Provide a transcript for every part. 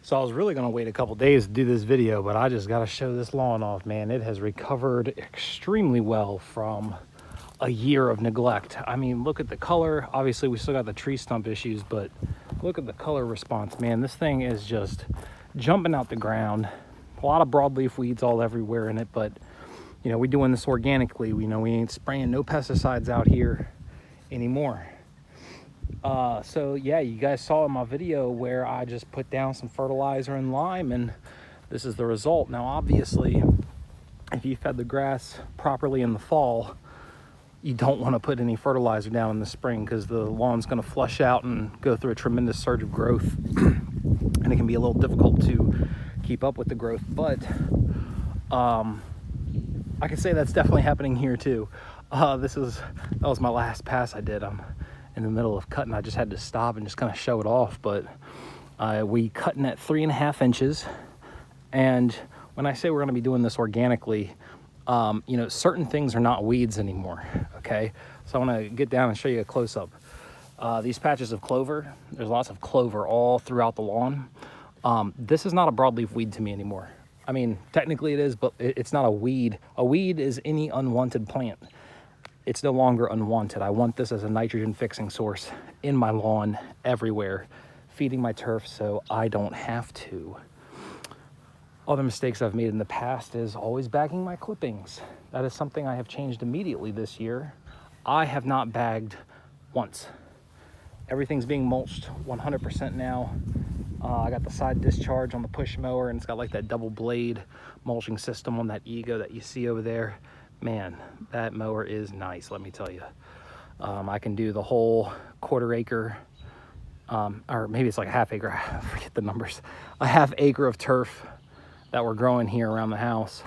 So I was really going to wait a couple days to do this video, but I just got to show this lawn off, man. It has recovered extremely well from a year of neglect. I mean, look at the color. Obviously, we still got the tree stump issues, but look at the color response, man. This thing is just jumping out the ground. A lot of broadleaf weeds all everywhere in it, but you know, we're doing this organically. We know we ain't spraying no pesticides out here anymore. So yeah, you guys saw in my video where I just put down some fertilizer and lime, and this is the result. Now, obviously, if you fed the grass properly in the fall, you don't want to put any fertilizer down in the spring because the lawn's going to flush out and go through a tremendous surge of growth and it can be a little difficult to keep up with the growth. But I can say that's definitely happening here too. That was my last pass I did. I'm in the middle of cutting. I just had to stop and just kind of show it off. But we cutting at 3.5 inches. And when I say we're going to be doing this organically, you know, certain things are not weeds anymore. Okay, so I want to get down and show you a close-up. These patches of clover, there's lots of clover all throughout the lawn. This is not a broadleaf weed to me anymore. I mean, technically it is, but it's not a weed. A weed is any unwanted plant. It's no longer unwanted. I want this as a nitrogen fixing source in my lawn everywhere, feeding my turf so I don't have to. Other mistakes I've made in the past is always bagging my clippings. That is something I have changed immediately this year. I have not bagged once. Everything's being mulched 100% now. I got the side discharge on the push mower, and it's got like that double blade mulching system on that Ego that you see over there. Man, that mower is nice, let me tell you. I can do the whole 1/4 acre, or maybe it's like a 1/2 acre, I forget the numbers, a 1/2 acre of turf that we're growing here around the house.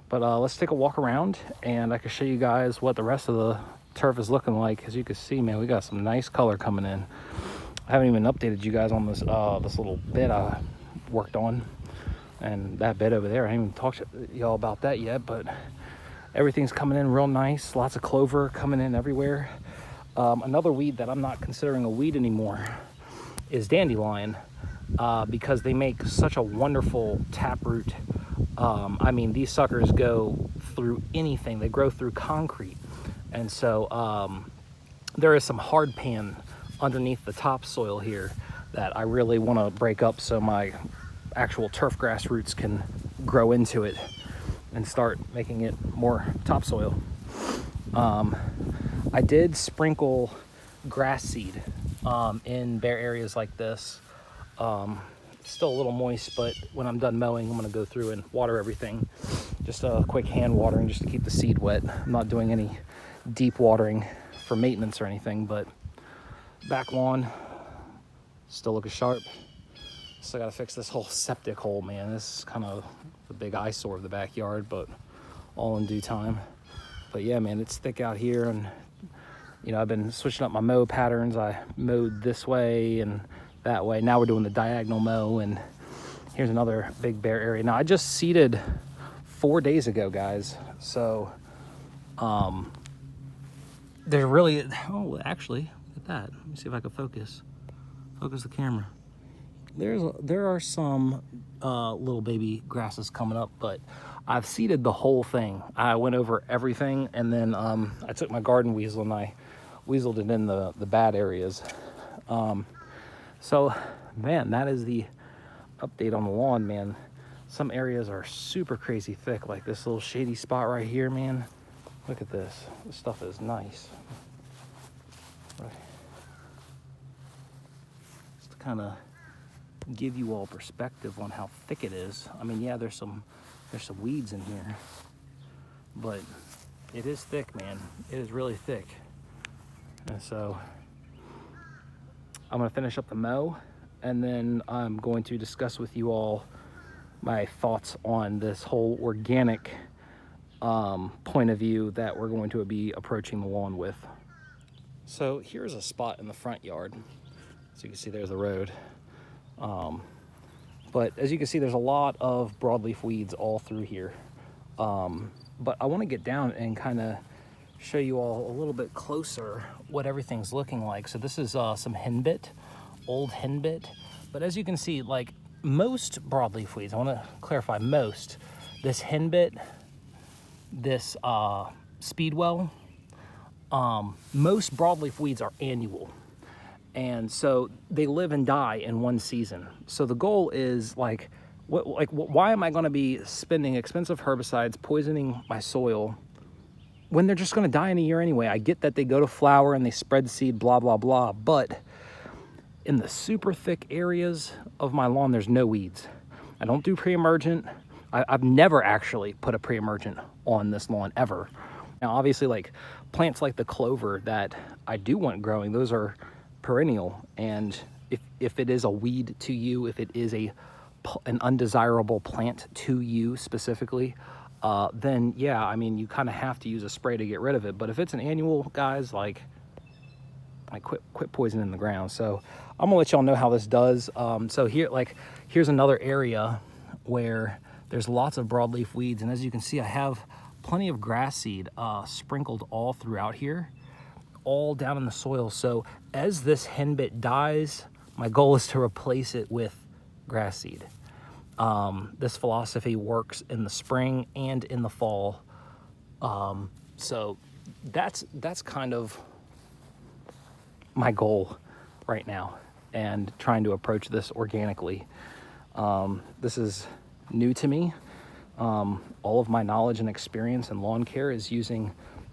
But let's take a walk around and I can show you guys what the rest of the turf is looking like. As you can see, man, we got some nice color coming in. I haven't even updated you guys on this this little bed I worked on, and that bed over there. I haven't even talked to y'all about that yet, but everything's coming in real nice. Lots of clover coming in everywhere. Another weed that I'm not considering a weed anymore is dandelion, because they make such a wonderful taproot. I mean, these suckers go through anything. They grow through concrete. And so there is some hard pan underneath the topsoil here that I really want to break up so my actual turf grass roots can grow into it and start making it more topsoil. I did sprinkle grass seed in bare areas like this. It's still a little moist, but when I'm done mowing, I'm going to go through and water everything. Just a quick hand watering just to keep the seed wet. I'm not doing any deep watering for maintenance or anything, but back lawn still looking sharp. Still got to fix this whole septic hole, man. This is kind of the big eyesore of the backyard, but all in due time. But yeah, man, it's thick out here, and you know, I've been switching up my mow patterns. I mowed this way and that way. Now we're doing the diagonal mow, and here's another big bare area. Now I just seeded 4 days ago, guys. So there's really, oh, actually, look at that. Let me see if I can focus the camera. There are some little baby grasses coming up, but I've seeded the whole thing. I went over everything, and then I took my garden weasel and I weaseled it in the bad areas. So, man, that is the update on the lawn, man. Some areas are super crazy thick, like this little shady spot right here, man. Look at this. This stuff is nice. Right. Just to kind of give you all perspective on how thick it is. I mean, yeah, there's some weeds in here, but it is thick, man. It is really thick. And so I'm going to finish up the mow, and then I'm going to discuss with you all my thoughts on this whole organic point of view that we're going to be approaching the lawn with. So here's a spot in the front yard. So you can see there's the road. But as you can see, there's a lot of broadleaf weeds all through here. But I want to get down and kind of show you all a little bit closer what everything's looking like. So this is some henbit, old henbit. But as you can see, like, most broadleaf weeds, I want to clarify most, this henbit, this speedwell, most broadleaf weeds are annual. And so they live and die in one season. So the goal is like, why am I going to be spending expensive herbicides, poisoning my soil when they're just going to die in a year anyway? I get that they go to flower and they spread seed, blah, blah, blah. But in the super thick areas of my lawn, there's no weeds. I don't do pre-emergent. I've never actually put a pre-emergent on this lawn ever. Now, obviously, like plants like the clover that I do want growing, those are perennial. And if it is a weed to you, if it is an undesirable plant to you specifically, then yeah, I mean, you kind of have to use a spray to get rid of it. But if it's an annual, guys, like quit poisoning the ground. So I'm gonna let y'all know how this does. So here's another area where there's lots of broadleaf weeds, and as you can see, I have plenty of grass seed sprinkled all throughout here, all down in the soil. So as this henbit dies, my goal is to replace it with grass seed. This philosophy works in the spring and in the fall. So that's kind of my goal right now, and trying to approach this organically. This is new to me. All of my knowledge and experience in lawn care is using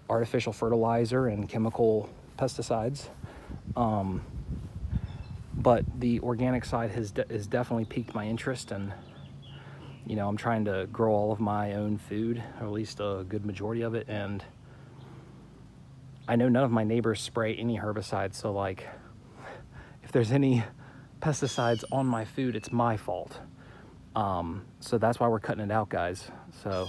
artificial fertilizer and chemical pesticides. But the organic side has definitely piqued my interest, and you know, I'm trying to grow all of my own food, or at least a good majority of it. And I know none of my neighbors spray any herbicides, so like if there's any pesticides on my food, it's my fault. So that's why we're cutting it out, guys. So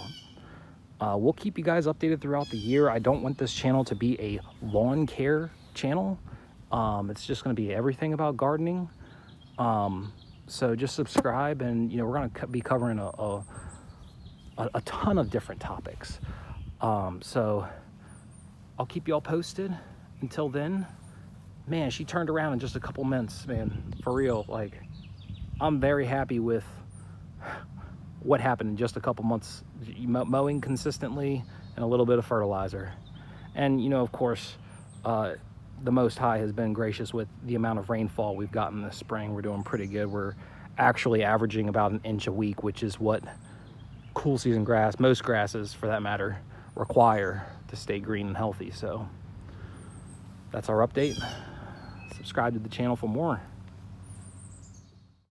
we'll keep you guys updated throughout the year. I don't want this channel to be a lawn care channel. It's just going to be everything about gardening. So just subscribe, and you know, we're going to be covering a ton of different topics. So I'll keep you all posted. Until then, man, she turned around in just a couple months, man, for real. Like, I'm very happy with what happened in just a couple months. Mowing consistently and a little bit of fertilizer. And, you know, of course, the Most High has been gracious with the amount of rainfall we've gotten this spring. We're doing pretty good. We're actually averaging about an inch a week, which is what cool season grass, most grasses for that matter, require to stay green and healthy. So that's our update. Subscribe to the channel for more.